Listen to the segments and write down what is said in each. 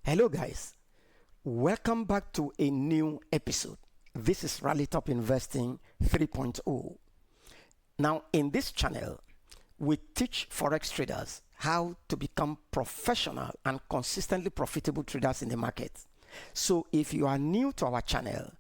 Hello guys, welcome back to a new episode. This is RALLYTOP Investing 3.0. Now in this channel, we teach Forex traders how to become professional and consistently profitable traders in the market. So if you are new to our channel,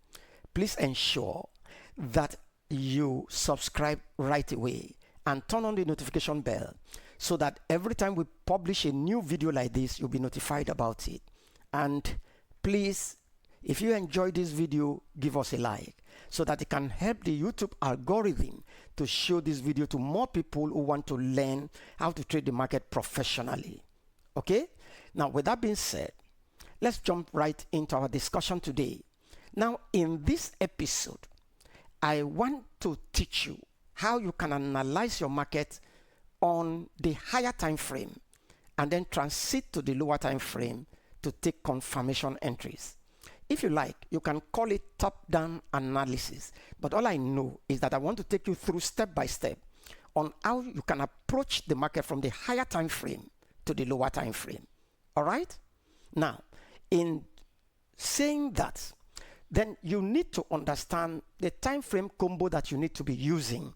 please ensure that you subscribe right away and turn on the notification bell so that every time we publish a new video like this, you'll be notified about it. And please, if you enjoyed this video, give us a like so that it can help the YouTube algorithm to show this video to more people who want to learn how to trade the market professionally. Okay? Now, with that being said, let's jump right into our discussion today. Now, in this episode, I want to teach you how you can analyze your market on the higher time frame and then transit to the lower time frame to take confirmation entries. If you like, you can call it top-down analysis, but all I know is that I want to take you through step by step on how you can approach the market from the higher time frame to the lower time frame. All right? Now, in saying that, then you need to understand the time frame combo that you need to be using.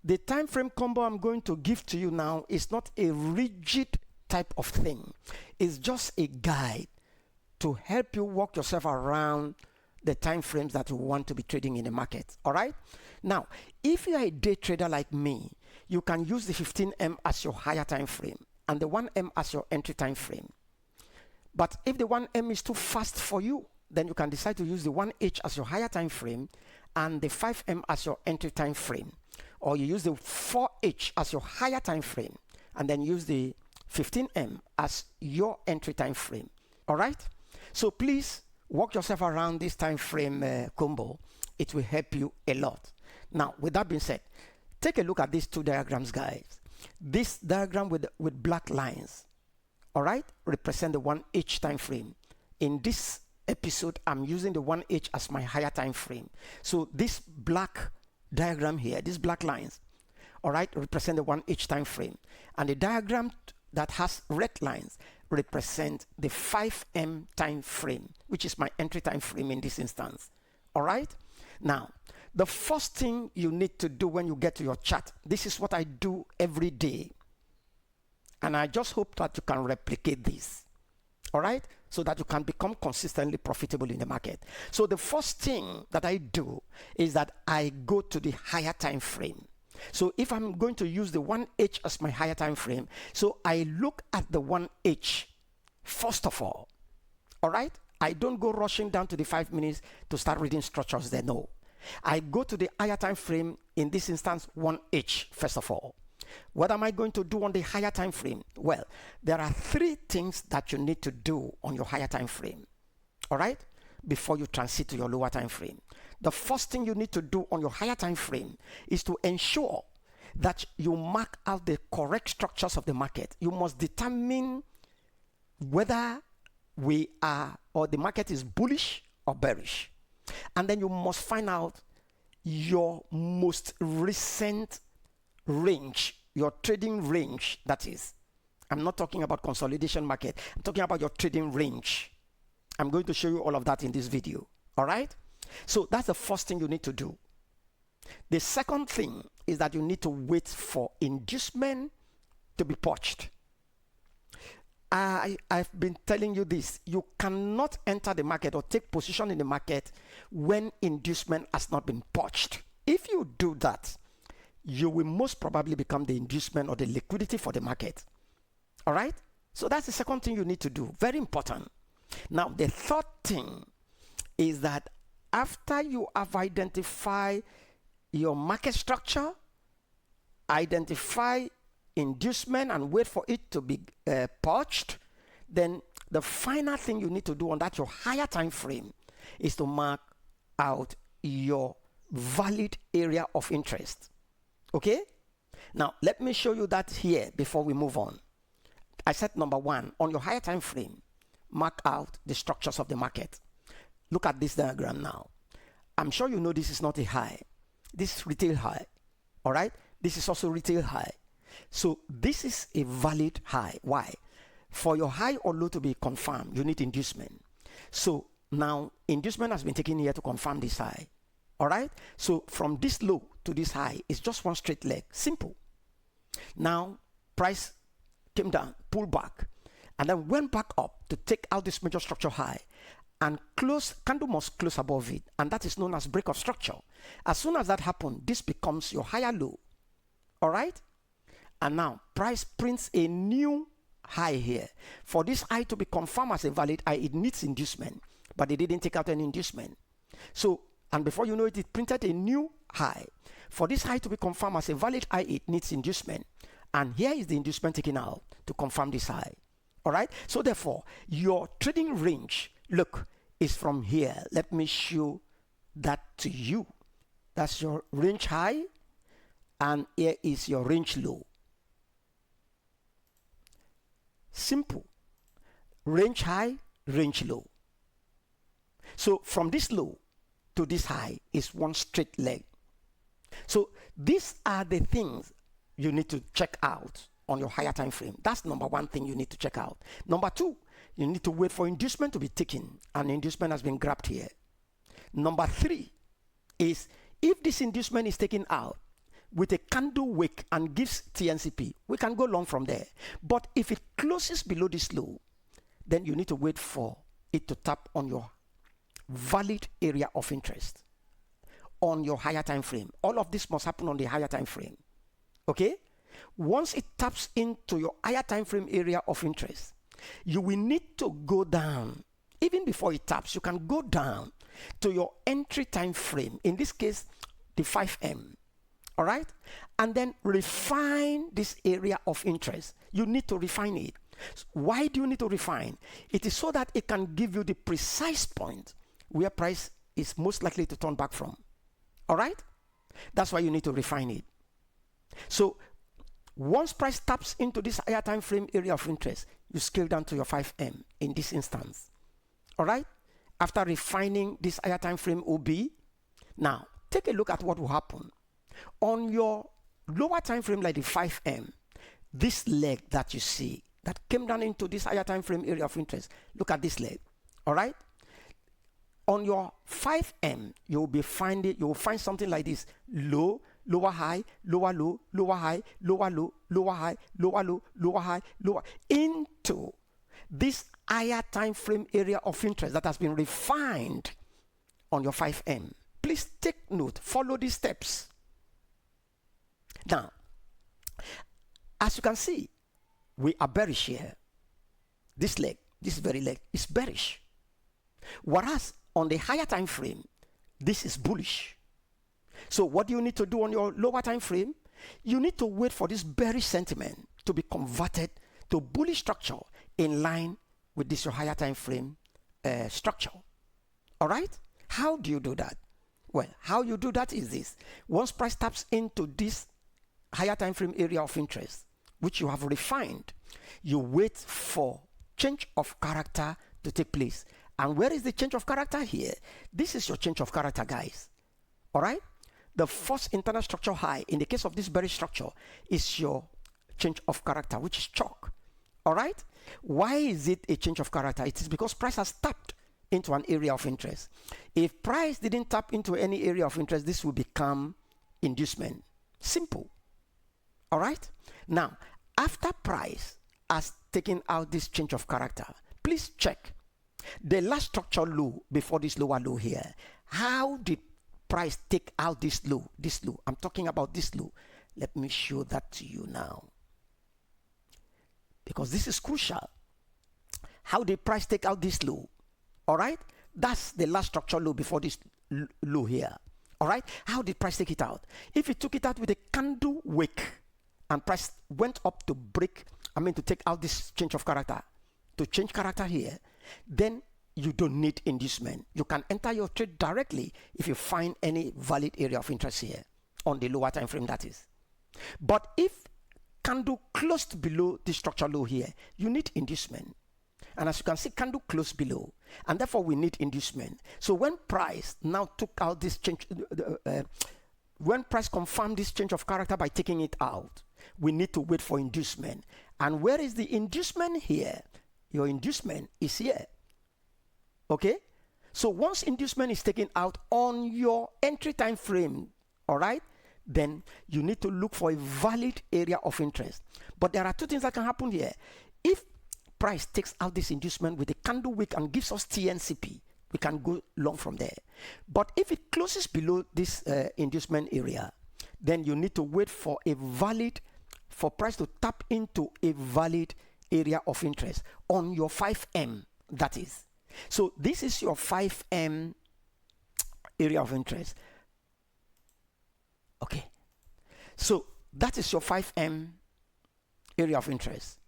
The time frame combo I'm going to give to you now is not a rigid type of thing. It's just a guide to help you walk yourself around the time frames that you want to be trading in the market. All right? Now, if you are a day trader like me, you can use the 15M as your higher time frame and the 1M as your entry time frame. But if the 1M is too fast for you, then you can decide to use the 1H as your higher time frame and the 5M as your entry time frame. Or you use the 4H as your higher time frame and then use the 15M as your entry time frame. All right? So please walk yourself around this time frame combo. It will help you a lot. Now, with that being said, take a look at these two diagrams, guys. This diagram with black lines, all right, represent the 1H time frame. In this episode, I'm using the 1H as my higher time frame. So this black diagram here, these black lines, all right, represent the 1H time frame. And the diagram that has red lines represent the 5M time frame, which is my entry time frame in this instance. All right? Now, the first thing you need to do when you get to your chart, this is what I do every day. And I just hope that you can replicate this. All right? So that you can become consistently profitable in the market. So the first thing that I do is that I go to the higher time frame. So if I'm going to use the 1H as my higher time frame, so I look at the 1H first of all. All right? I don't go rushing down to the 5 minutes to start reading structures there. No. I go to the higher time frame, in this instance 1H first of all. What am I going to do on the higher time frame? Well, there are three things that you need to do on your higher time frame. All right? Before you transit to your lower time frame. The first thing you need to do on your higher time frame is to ensure that you mark out the correct structures of the market. You must determine whether we are or the market is bullish or bearish. And then you must find out your most recent range, your trading range, that is. I'm not talking about consolidation market. I'm talking about your trading range. I'm going to show you all of that in this video. All right? So that's the first thing you need to do. The second thing is that you need to wait for inducement to be purged. I've been telling you this. You cannot enter the market or take position in the market when inducement has not been purged. If you do that, you will most probably become the inducement or the liquidity for the market. All right? So that's the second thing you need to do. Very important. Now, the third thing is that after you have identified your market structure, identify inducement and wait for it to be purged, then the final thing you need to do on that your higher time frame is to mark out your valid area of interest. Okay? Now, let me show you that here before we move on. I said number one, on your higher time frame, mark out the structures of the market. Look at this diagram now. I'm sure you know this is not a high. This is retail high. All right? This is also retail high. So this is a valid high. Why? for your high or low to be confirmed, you need inducement. So now inducement has been taken here to confirm this high. All right. So from this low to this high, it's just one straight leg. Simple. Now price came down, pulled back, and then went back up to take out this major structure high, and candle must close above it, and that is known as break of structure. As soon as that happens, this becomes your higher low. All right. And now price prints a new high here. For this high to be confirmed as a valid high, it needs inducement, but it didn't take out any inducement. So, and before you know it, it printed a new high. For this high to be confirmed as a valid high, it needs inducement, and here is the inducement taken out to confirm this high. All right. So therefore, your trading range, look, is from here. Let me show that to you. That's your range high, and here is your range low. Simple. Range high, range low. So from this low to this high is one straight leg. So these are the things you need to check out on your higher time frame. That's number one thing you need to check out. Number two, you need to wait for inducement to be taken, and inducement has been grabbed here. Number three is, if this inducement is taken out with a candle wick and gives TNCP, we can go long from there. But if it closes below this low, then you need to wait for it to tap on your valid area of interest on your higher time frame. All of this must happen on the higher time frame. Okay? Once it taps into your higher time frame area of interest, you will need to go down. Even before it taps, you can go down to your entry time frame, in this case the 5M. All right, and then refine this area of interest. You need to refine it. Why do you need to refine? It is so that it can give you the precise point where price is most likely to turn back from. All right, that's why you need to refine it. So once price taps into this higher time frame area of interest, you scale down to your 5M in this instance. All right, after refining this higher time frame OB, now take a look at what will happen on your lower time frame, like the 5M. This leg that you see that came down into this higher time frame area of interest, look at this leg. All right, on your 5M, you will find something like this: low, lower high, lower low, lower high, lower low, lower high, lower low, lower high, lower, into this higher time frame area of interest that has been refined on your 5M. Please take note, follow these steps. Now, as you can see, we are bearish here. This leg, this very leg, is bearish. Whereas on the higher time frame, this is bullish. So what do you need to do on your lower time frame? You need to wait for this bearish sentiment to be converted to bullish structure in line with this your higher time frame structure. All right? How do you do that? Well, how you do that is this: once price taps into this higher time frame area of interest, which you have refined, you wait for change of character to take place. And where is the change of character here? This is your change of character, guys. All right? The first internal structure high in the case of this bearish structure is your change of character, which is chalk. All right? Why is it a change of character? It is because price has tapped into an area of interest. If price didn't tap into any area of interest, this will become inducement. Simple. All right? Now, after price has taken out this change of character, please check the last structure low before this lower low here. How did price take out this low? This low. I'm talking about this low. Let me show that to you now, because this is crucial. How did price take out this low? All right? That's the last structure low before this low here. All right? How did price take it out? If it took it out with a candle wick and price went up to to take out this change of character, to change character here, then you don't need inducement. You can enter your trade directly if you find any valid area of interest here on the lower time frame, that is. But if candle closed below the structure low here, you need inducement. And as you can see, candle closed below, and therefore we need inducement. So when price now took out this change, when price confirmed this change of character by taking it out, we need to wait for inducement. And where is the inducement here? Your inducement is here. Okay? So once inducement is taken out on your entry time frame, all right, then you need to look for a valid area of interest. But there are two things that can happen here. If price takes out this inducement with a candle wick and gives us TNCP, we can go long from there. But if it closes below this inducement area, then you need to wait for price to tap into a valid area of interest on your 5M, that is. So this is your 5M area of interest. Okay. So that is your 5M area of interest.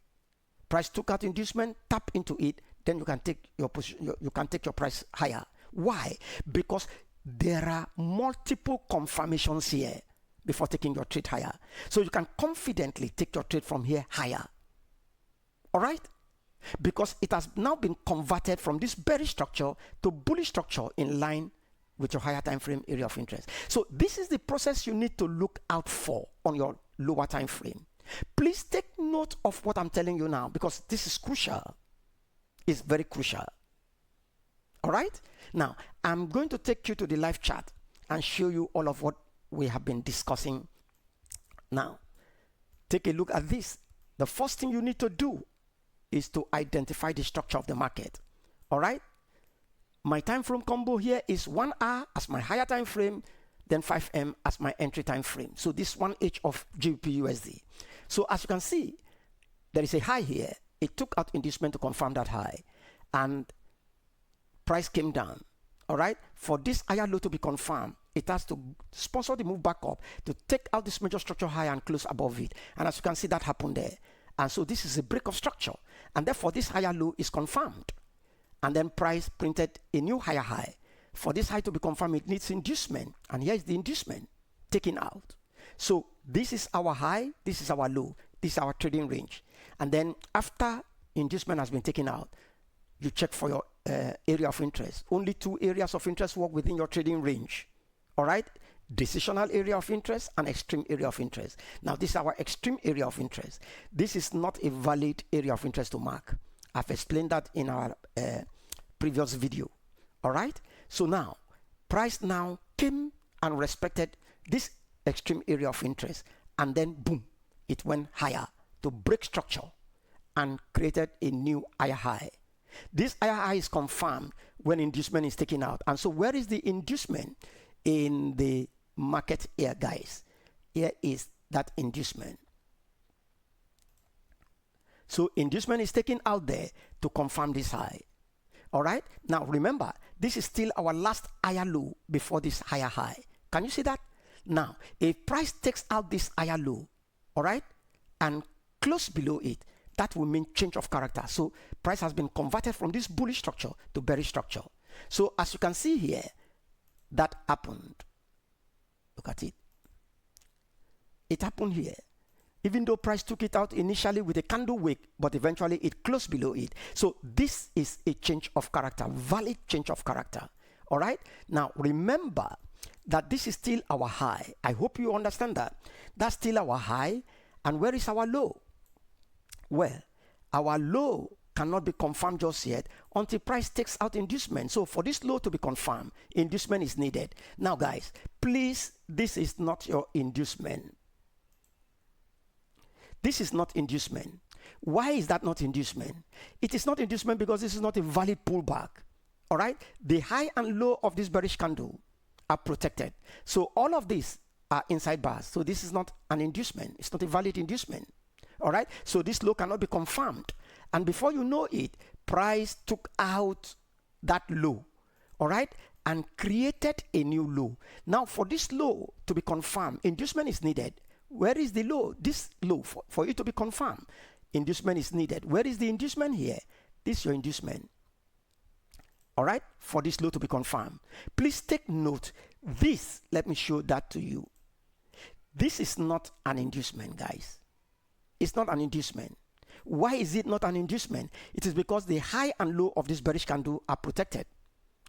Price took out inducement, tap into it, then you can take your position, you can take your price higher. Why? Because there are multiple confirmations here before taking your trade higher. So you can confidently take your trade from here higher. All right? Because it has now been converted from this bearish structure to bullish structure in line with your higher time frame area of interest. So this is the process you need to look out for on your lower time frame. Please take note of what I'm telling you now, because this is crucial. It's very crucial. All right? Now, I'm going to take you to the live chat and show you all of what we have been discussing. Now, take a look at this. The first thing you need to do is to identify the structure of the market. All right? My time frame combo here is 1 hour as my higher time frame, then 5M as my entry time frame. So this 1H of GBP/USD. So as you can see, there is a high here. It took out inducement to confirm that high, and price came down. All right? For this higher low to be confirmed, it has to sponsor the move back up to take out this major structure high and close above it. And as you can see, that happened there. And so this is a break of structure, and therefore this higher low is confirmed. And then price printed a new higher high. For this high to be confirmed, it needs inducement, and here is the inducement taken out. So this is our high, this is our low, this is our trading range. And then after inducement has been taken out, you check for your area of interest. Only 2 areas of interest work within your trading range. All right? Decisional area of interest and extreme area of interest. Now, this is our extreme area of interest. This is not a valid area of interest to mark. I've explained that in our previous video. All right? So now, price now came and respected this extreme area of interest, and then boom, it went higher to break structure and created a new higher high. This higher high is confirmed when inducement is taken out. And so where is the inducement in the market here, guys? Here is that inducement. So inducement is taken out there to confirm this high. All right? Now remember, this is still our last higher low before this higher high. Can you see that? Now, if price takes out this higher low, all right, and close below it, that will mean change of character. So price has been converted from this bullish structure to bearish structure. So as you can see here, that happened. Look at it. It happened here. Even though price took it out initially with a candle wick, but eventually it closed below it. So this is a change of character, valid change of character. All right? Now remember that this is still our high. I hope you understand that. That's still our high. And where is our low? Well, our low cannot be confirmed just yet until price takes out inducement. So for this low to be confirmed, inducement is needed. Now guys, please, this is not your inducement. This is not inducement. Why is that not inducement? It is not inducement because this is not a valid pullback. All right? The high and low of this bearish candle are protected. So all of these are inside bars. So this is not an inducement. It's not a valid inducement. All right? So this low cannot be confirmed. And before you know it, price took out that low. All right? And created a new low. Now for this low to be confirmed, inducement is needed. Where is the low? This low, for it to be confirmed, inducement is needed. Where is the inducement here? This is your inducement. All right? For this low to be confirmed. Please take note. This, let me show that to you. This is not an inducement, guys. It's not an inducement. Why is it not an inducement? It is because the high and low of this bearish candle are protected.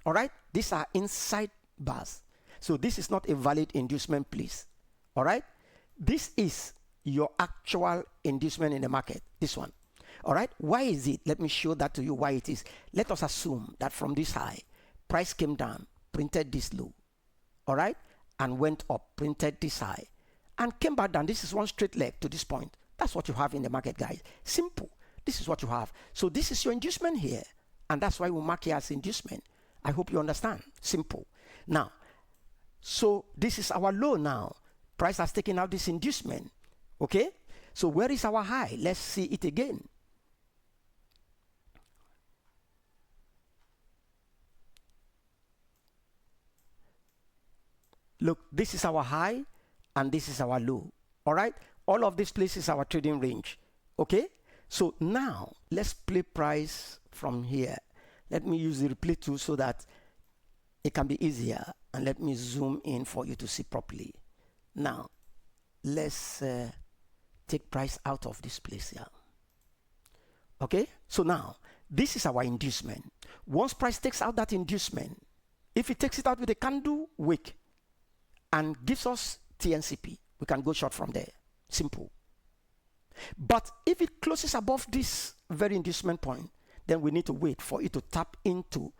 All right? These are inside bars. So this is not a valid inducement, please. All right? This is your actual inducement in the market. This one. All right. Why is it? Let me show that to you why it is. Let us assume that from this high, price came down, printed this low. All right. And went up, printed this high, and came back down. This is one straight leg to this point. That's what you have in the market, guys. Simple. This is what you have. So this is your inducement here. And that's why we mark here as inducement. I hope you understand. Simple. Now, so this is our low now. Price has taken out this inducement. Okay? So where is our high? Let's see it again. Look, this is our high and this is our low. All right? All of this place is our trading range. Okay? So now let's play price from here. Let me use the replay tool so that it can be easier. And let me zoom in for you to see properly. Now, let's take price out of this place here. Okay? So now, this is our inducement. Once price takes out that inducement, if it takes it out with a candle wick and gives us TNCP, we can go short from there. Simple. But if it closes above this very inducement point, then we need to wait for it to tap into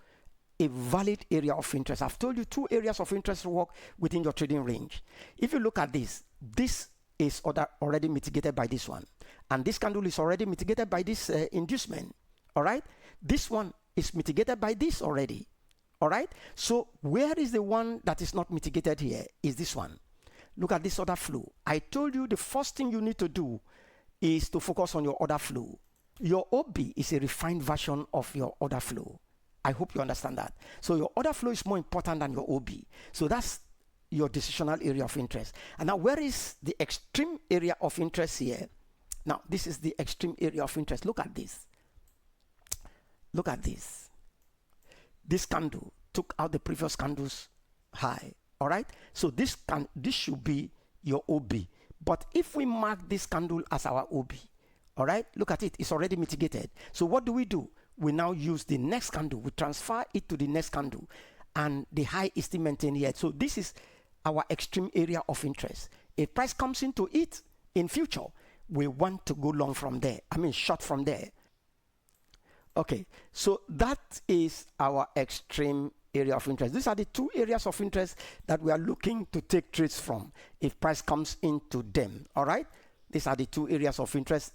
a valid area of interest. I've told you 2 areas of interest work within your trading range. If you look at this is already mitigated by this one. And this candle is already mitigated by this inducement. All right? This one is mitigated by this already. All right? So where is the one that is not mitigated here? Is this one. Look at this order flow. I told you the first thing you need to do is to focus on your order flow. Your OB is a refined version of your order flow. I hope you understand that. So your order flow is more important than your OB. So that's your decisional area of interest. And now where is the extreme area of interest here? Now this is the extreme area of interest. Look at this. Look at this. This candle took out the previous candle's high. All right. So this should be your OB. But if we mark this candle as our OB, all right, look at it. It's already mitigated. So what do? We now use the next candle. We transfer it to the next candle. And the high is still maintained here. So this is our extreme area of interest. If price comes into it in future, we want to go long from there. I mean short from there. Okay, so that is our extreme area of interest. These are the 2 areas of interest that we are looking to take trades from if price comes into them. All right, these are the 2 areas of interest.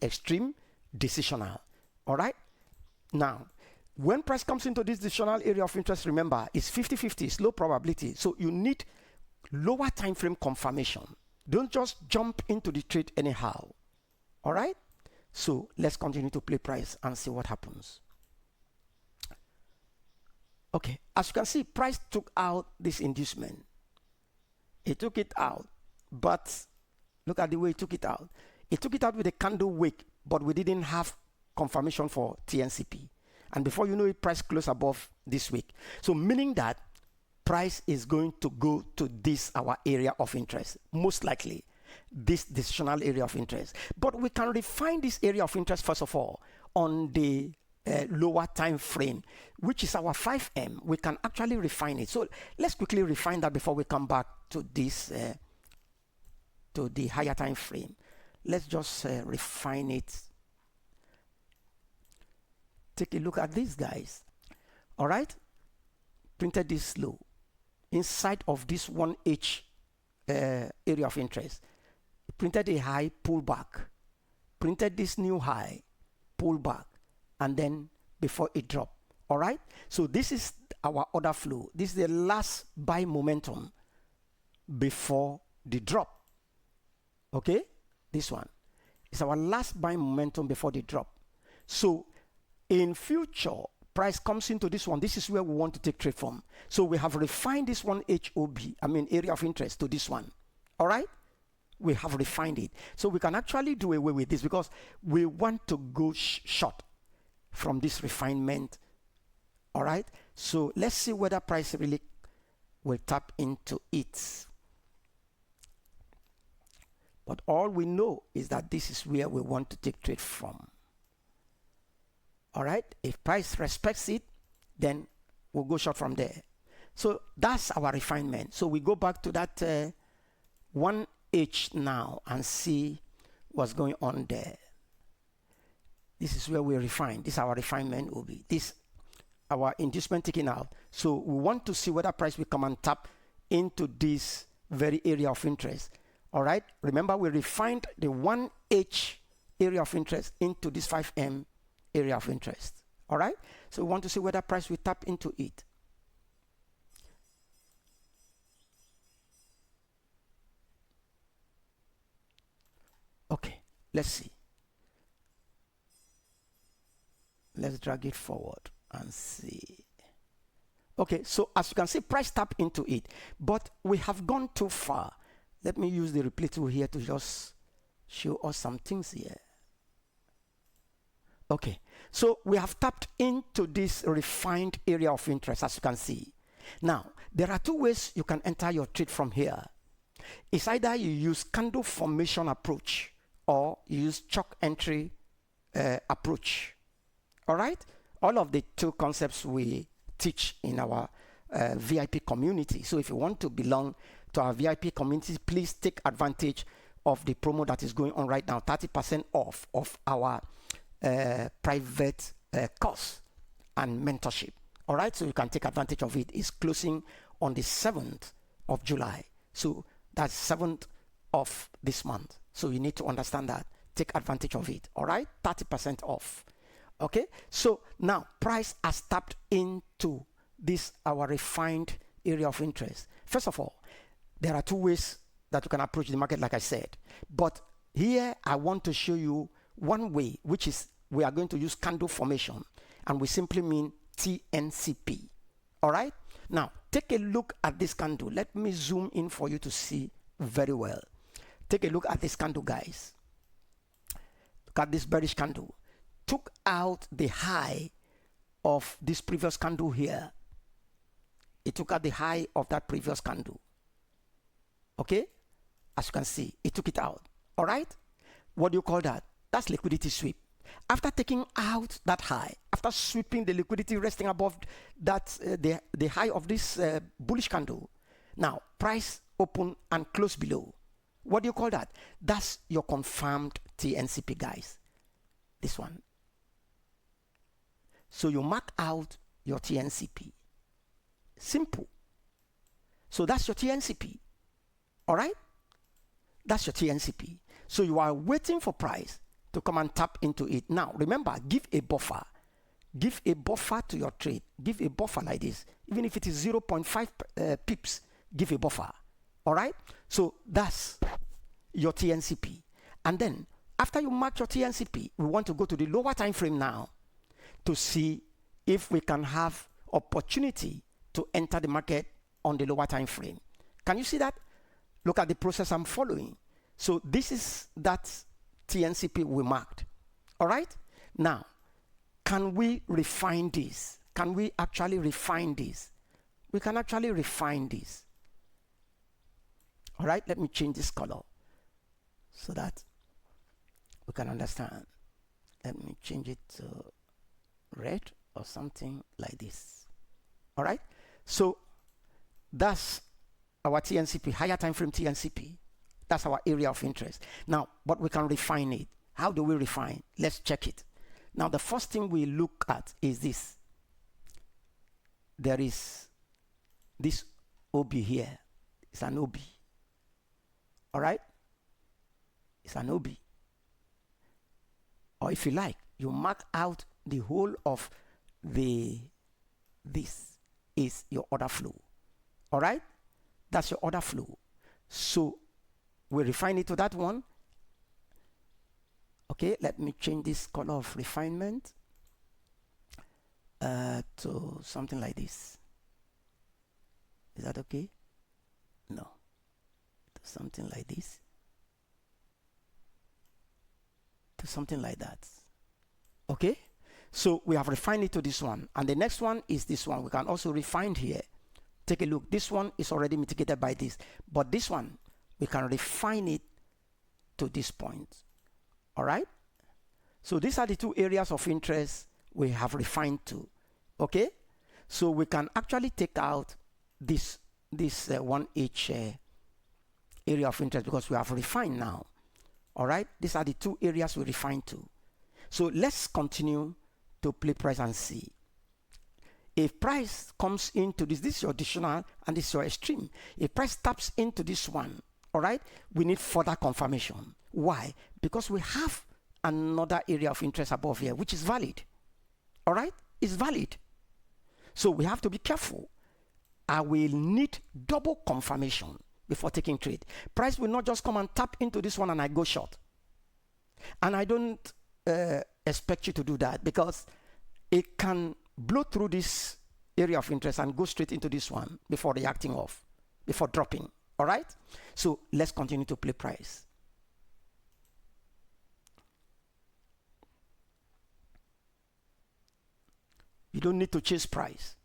Extreme, decisional. All right, now when price comes into this decisional area of interest, remember it's 50-50, it's low probability. So you need lower time frame confirmation. Don't just jump into the trade anyhow. All right, so let's continue to play price and see what happens. Okay, as you can see, price took out this inducement. It took it out, but look at the way it took it out. It took it out with a candle wick, but we didn't have confirmation for TNCP. And before you know it, price closed above this wick. So meaning that price is going to go to this, our area of interest, most likely this decisional area of interest. But we can refine this area of interest first of all on the lower time frame, which is our 5M. We can actually refine it. So let's quickly refine that before we come back to this to the higher time frame. Let's just refine it. Take a look at these guys. All right, printed this low inside of this 1H area of interest, printed a high, pull back, printed this new high, pull back, and then before it dropped. All right, so this is our order flow. This is the last buy momentum before the drop. Okay, this one is our last buy momentum before the drop. So in future, price comes into this one. This is where we want to take trade from. So we have refined this one HOB, area of interest, to this one. All right, we have refined it. So we can actually do away with this because we want to go short from this refinement. All right, so let's see whether price really will tap into it. But all we know is that this is where we want to take trade from. All right, if price respects it, then we'll go short from there. So that's our refinement. So we go back to that 1H 1H now and see what's going on there. This is where we refine. This is our refinement will be. This our inducement taken out. So we want to see whether price will come and tap into this very area of interest. All right. Remember, we refined the 1H area of interest into this 5M area of interest. All right. So we want to see whether price will tap into it. Okay. Let's see. Let's drag it forward and see. Okay, so as you can see, price tap into it, but we have gone too far. Let me use the replay tool here to just show us some things here. Okay, so we have tapped into this refined area of interest, as you can see. Now, there are two ways you can enter your trade from here. It's either you use candle formation approach or you use chalk entry approach. All right, all of the two concepts we teach in our VIP community. So if you want to belong to our VIP community, please take advantage of the promo that is going on right now, 30% off of our private course and mentorship. All right, so you can take advantage of it. It's closing on the 7th of July. So that's 7th of this month. So you need to understand that. Take advantage of it. All right, 30% off. Okay, so now price has tapped into this our refined area of interest. First of all, there are two ways that you can approach the market, like I said. But here I want to show you one way, which is we are going to use candle formation, and we simply mean TNCP. All right, now take a look at this candle. Let me zoom in for you to see very well. Take a look at this candle, guys. Look at this bearish candle. Took out the high of this previous candle here. It took out the high of that previous candle. Okay, as you can see, it took it out. All right, what do you call that? That's liquidity sweep. After taking out that high, after sweeping the liquidity resting above that the high of this bullish candle, now price open and close below. What do you call that? That's your confirmed TNCP, guys. This one. So you mark out your TNCP. Simple. So that's your TNCP. All right? That's your TNCP. So you are waiting for price to come and tap into it. Now, remember, give a buffer. Give a buffer to your trade. Give a buffer like this. Even if it is 0.5 pips, give a buffer. All right? So that's your TNCP. And then, after you mark your TNCP, we want to go to the lower time frame now to see if we can have opportunity to enter the market on the lower time frame. Can you see that? Look at the process I'm following. So this is that TNCP we marked. All right? Now, can we refine this? Can we actually refine this? We can actually refine this. All right? Let me change this color so that we can understand. Let me change it to red or something like this. All right, so that's our TNCP, higher time frame TNCP. That's our area of interest. Now, but we can refine it. How do we refine? Let's check it. Now, the first thing we look at is this. There is this OB here. It's an OB. All right, it's an OB. Or if you like, you mark out the whole of this is your order flow. All right, that's your order flow. So we refine it to that one. Okay, let me change this color of refinement to something like this. Is that okay? No, to something like this, to something like that. Okay, so we have refined it to this one, and the next one is this one. We can also refine here. Take a look. This one is already mitigated by this, but this one we can refine it to this point. All right, so these are the two areas of interest we have refined to. Okay, so we can actually take out this 1H area of interest because we have refined now. All right, these are the two areas we refined to. So let's continue to play price and see. If price comes into this is your additional and this is your extreme. If price taps into this one, all right, we need further confirmation. Why? Because we have another area of interest above here, which is valid. All right, it's valid. So we have to be careful. I will need double confirmation before taking trade. Price will not just come and tap into this one and I go short. And I don't expect you to do that because it can blow through this area of interest and go straight into this one before reacting off, before dropping. All right? So let's continue to play price. You don't need to chase price.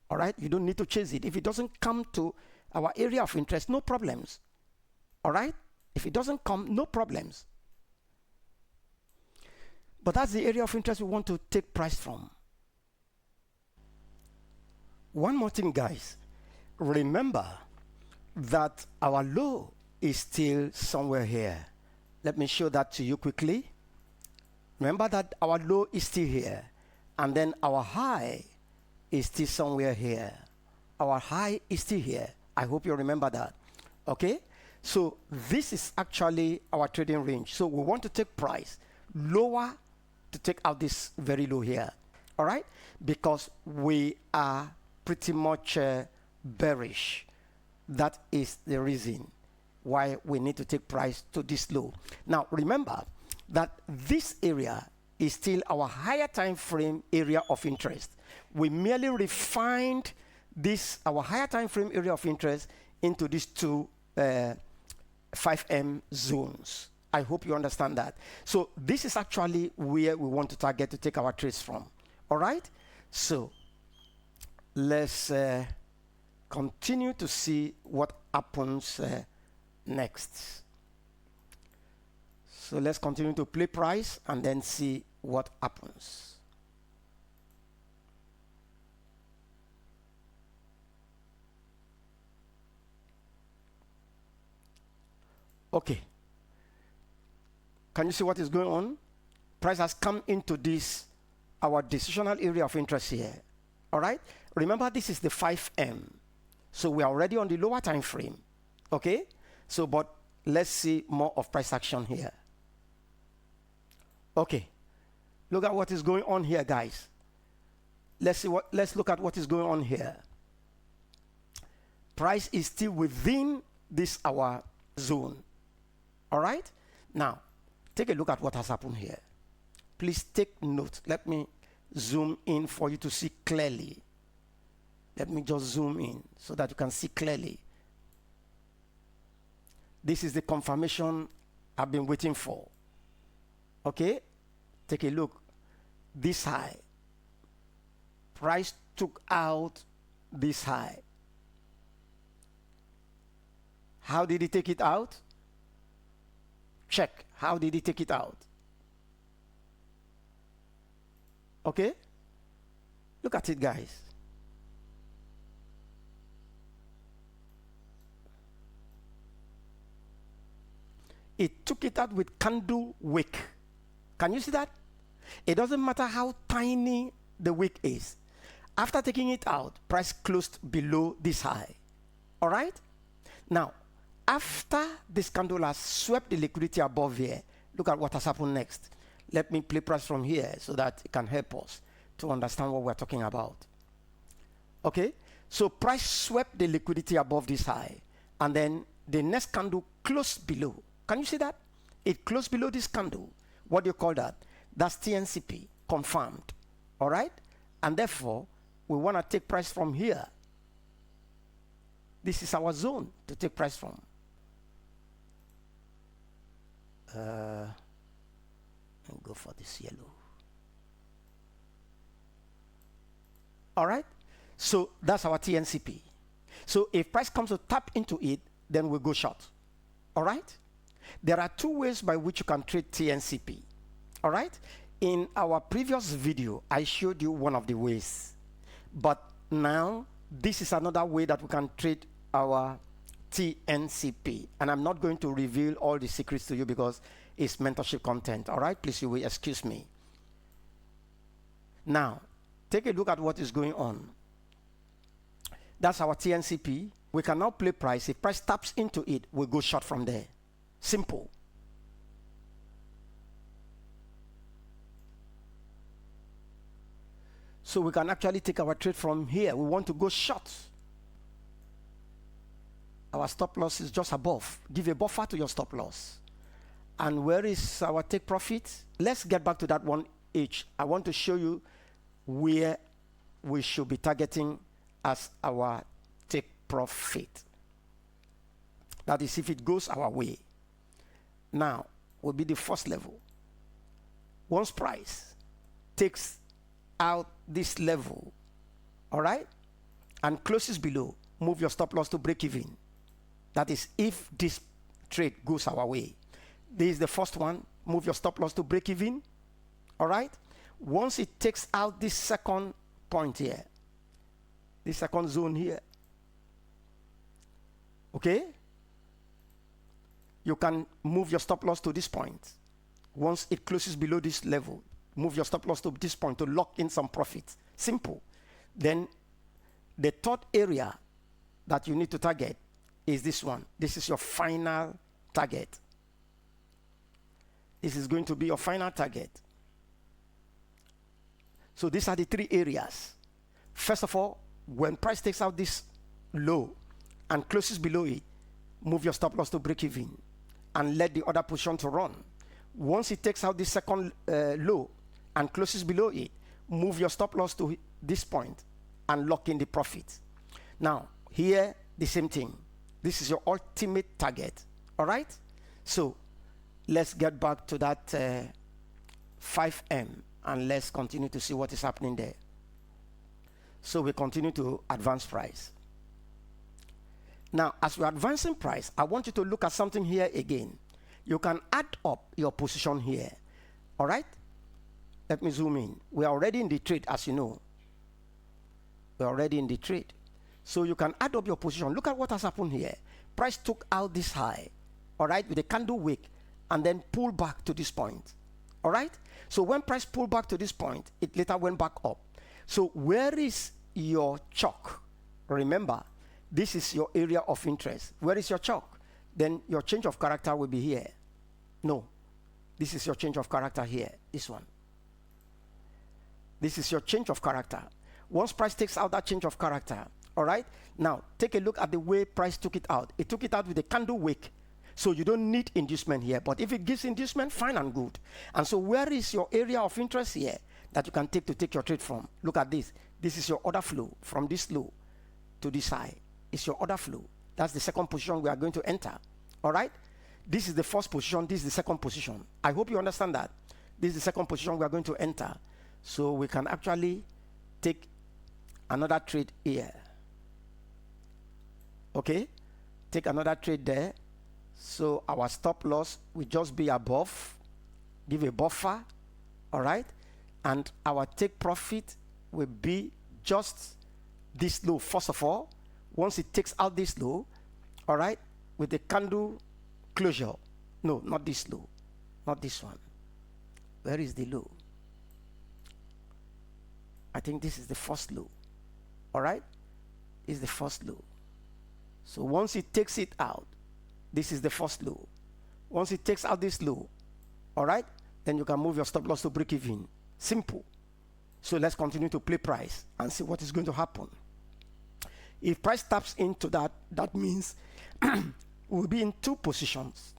All right? You don't need to chase it. If it doesn't come to our area of interest, no problems. All right? If it doesn't come, no problems. But that's the area of interest we want to take price from. One more thing, guys. Remember that our low is still somewhere here. Let me show that to you quickly. Remember that our low is still here. And then our high is still somewhere here. Our high is still here. I hope you remember that. Okay? So this is actually our trading range. So we want to take price lower to take out this very low here. All right? Because we are pretty much bearish. That is the reason why we need to take price to this low. Now remember that this area is still our higher time frame area of interest. We merely refined this our higher time frame area of interest into these two 5M zones. I hope you understand that. So this is actually where we want to target to take our trades from. All right? So let's continue to see what happens next. So let's continue to play price and then see what happens. Okay. Can you see what is going on? Price has come into this, our decisional area of interest here. All right? Remember, this is the 5M. So we are already on the lower time frame. Okay? So, but let's see more of price action here. Okay. Look at what is going on here, guys. Let's look at what is going on here. Price is still within this our zone. All right? Now, take a look at what has happened here. Please take note. Let me zoom in for you to see clearly. Let me just zoom in so that you can see clearly. This is the confirmation I've been waiting for. Okay? Take a look. This high. Price took out this high. How did he take it out? Check. How did he take it out? Okay? Look at it, guys. It took it out with candle wick. Can you see that? It doesn't matter how tiny the wick is. After taking it out, price closed below this high. All right? Now, after this candle has swept the liquidity above here, look at what has happened next. Let me play price from here so that it can help us to understand what we're talking about. Okay? So price swept the liquidity above this high, and then the next candle closed below. Can you see that? It closed below this candle. What do you call that? That's TNCP, confirmed. All right? And therefore, we want to take price from here. This is our zone to take price from. And go for this yellow. All right? So that's our TNCP. So if price comes to tap into it, then we'll go short. All right? There are two ways by which you can trade TNCP. All right? In our previous video, I showed you one of the ways. But now, this is another way that we can trade our TNCP. And I'm not going to reveal all the secrets to you because it's mentorship content. All right, please, you will excuse me. Now, take a look at what is going on. That's our TNCP. We can now play price. If price taps into it, we'll go short from there. Simple. So we can actually take our trade from here. We want to go short. Our stop loss is just above. Give a buffer to your stop loss. And where is our take profit? Let's get back to that one each. I want to show you where we should be targeting as our take profit. That is if it goes our way. Now will be the first level. Once price takes out this level, all right, and closes below, move your stop loss to break even. That is if this trade goes our way. This is the first one. Move your stop loss to break even. All right. Once it takes out this second point here, this second zone here, okay, you can move your stop loss to this point. Once it closes below this level, move your stop loss to this point to lock in some profit. Simple. Then the third area that you need to target is this one. This is your final target. This is going to be your final target. So these are the three areas. First of all, when price takes out this low and closes below it, move your stop loss to break even and let the other position to run. Once it takes out this second low and closes below it, move your stop loss to this point and lock in the profit. Now, here, the same thing. This is your ultimate target. All right? So, let's get back to that 5M and let's continue to see what is happening there. So, we continue to advance price. Now, as we're advancing price, I want you to look at something here again. You can add up your position here. All right? Let me zoom in. We are already in the trade, as you know. We're already in the trade. So you can add up your position. Look at what has happened here. Price took out this high, all right, with a candle wick, and then pulled back to this point. All right? So when price pulled back to this point, it later went back up. So where is your chalk? Remember, this is your area of interest. Where is your chalk? Then your change of character will be here. No, this is your change of character here, this one. This is your change of character. Once price takes out that change of character, all right, now take a look at the way price took it out. It took it out with a candle wick. So you don't need inducement here, but if it gives inducement, fine and good. And so where is your area of interest here that you can take your trade from? Look at this. This is your order flow from this low to this high. It's your order flow. That's the second position we are going to enter. All right? This is the first position. This is the second position. I hope you understand that. This is the second position we are going to enter. So we can actually take another trade here. Okay? Take another trade there. So our stop loss will just be above. Give a buffer. All right? And our take profit will be just this low, first of all. Once it takes out this low, all right, with the candle closure. No, not this low. Not this one. Where is the low? I think this is the first low. All right? Is the first low. So once it takes it out, this is the first low. Once it takes out this low, all right, then you can move your stop loss to break even. Simple. So let's continue to play price and see what is going to happen. If price taps into that, that means we'll be in two positions.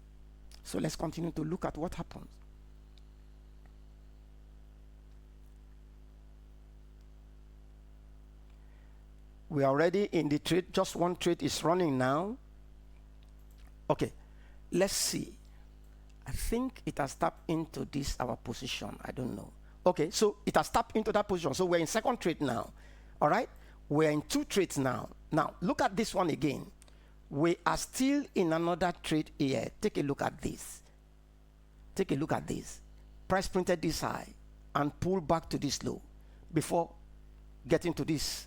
So let's continue to look at what happens. We are already in the trade. Just one trade is running now. Okay, let's see. I think it has tapped into this, our position. I don't know. Okay, so it has tapped into that position. So we're in second trade now. All right? We're in two trades now. Now, look at this one again. We are still in another trade here. Take a look at this. Take a look at this. Price printed this high and pulled back to this low before getting to this,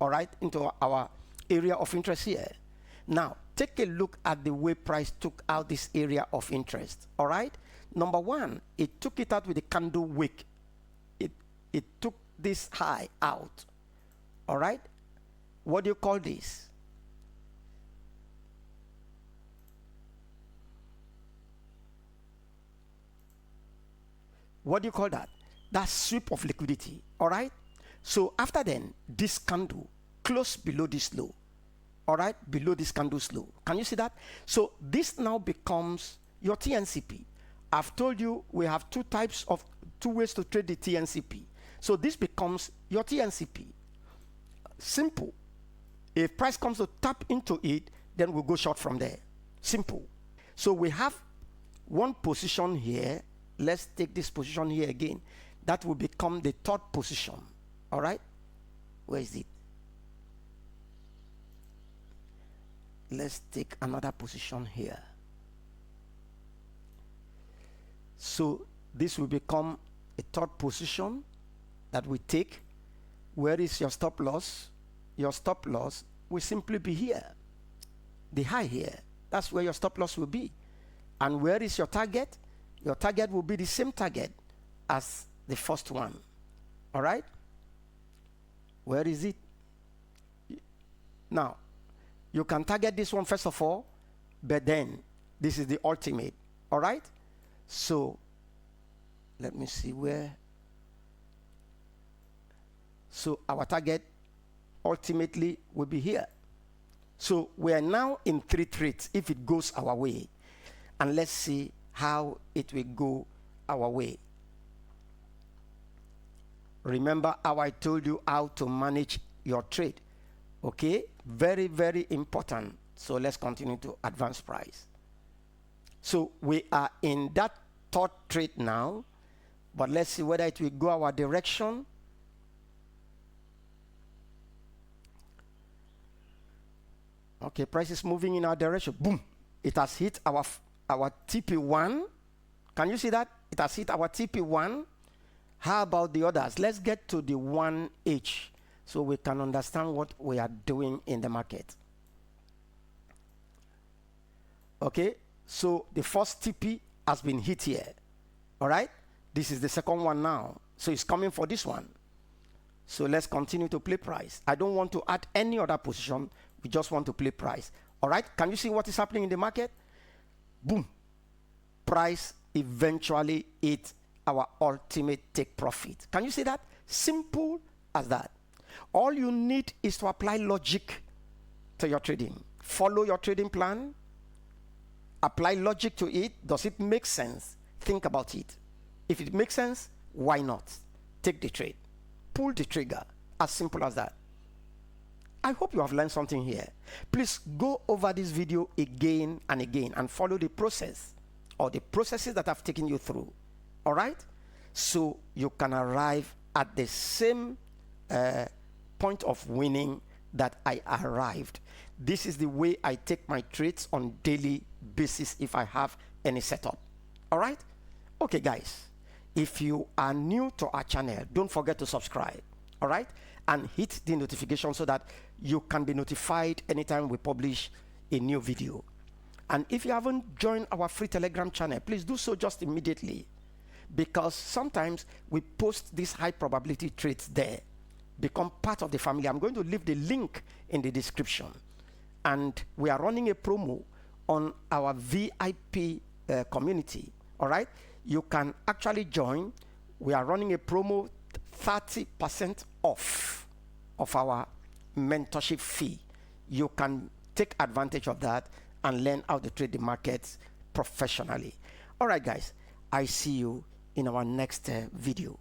all right, into our area of interest here. Now, take a look at the way price took out this area of interest. All right. Number one, it took it out with a candle wick. It took this high out. All right. What do you call this? What do you call that? That's sweep of liquidity. All right. So after then, this candle close below this low. All right, below this candle's low. Can you see that? So this now becomes your TNCP. I've told you we have two ways to trade the TNCP. So this becomes your TNCP. Simple. If price comes to tap into it, then we'll go short from there. Simple. So we have one position here. Let's take this position here again. That will become the third position. All right. Where is it? Let's take another position here. So this will become a third position that we take. Where is your stop loss? Your stop loss will simply be here. The high here. That's where your stop loss will be. And where is your target? Your target will be the same target as the first one. All right? Where is it? Now, you can target this one first of all, but then this is the ultimate. All right? So let me see where. So our target ultimately will be here. So we are now in 3 trades if it goes our way. And let's see how it will go our way. Remember how I told you how to manage your trade. Okay, very, very important. So let's continue to advance price. So we are in that third trade now, but let's see whether it will go our direction. Okay, price is moving in our direction. Boom, it has hit our TP1. Can you see that? It has hit our TP1. How about the others? Let's get to the 1H. So we can understand what we are doing in the market. Okay, so the first TP has been hit here. All right, this is the second one now. So it's coming for this one. So let's continue to play price. I don't want to add any other position. We just want to play price. All right, can you see what is happening in the market? Boom, price eventually hit our ultimate take profit. Can you see that? Simple as that. All you need is to apply logic to your trading. Follow your trading plan. Apply logic to it. Does it make sense? Think about it. If it makes sense, why not? Take the trade. Pull the trigger. As simple as that. I hope you have learned something here. Please go over this video again and again and follow the process or the processes that I've taken you through. All right? So you can arrive at the same point of winning that I arrived. This is the way I take my trades on daily basis if I have any setup. All right? Okay, guys. If you are new to our channel, don't forget to subscribe. All right? And hit the notification so that you can be notified anytime we publish a new video. And if you haven't joined our free Telegram channel, please do so just immediately, because sometimes we post these high probability trades there. Become part of the family. I'm going to leave the link in the description. And we are running a promo on our VIP community. All right? You can actually join. We are running a promo 30% off of our mentorship fee. You can take advantage of that and learn how to trade the markets professionally. All right, guys. I see you in our next video.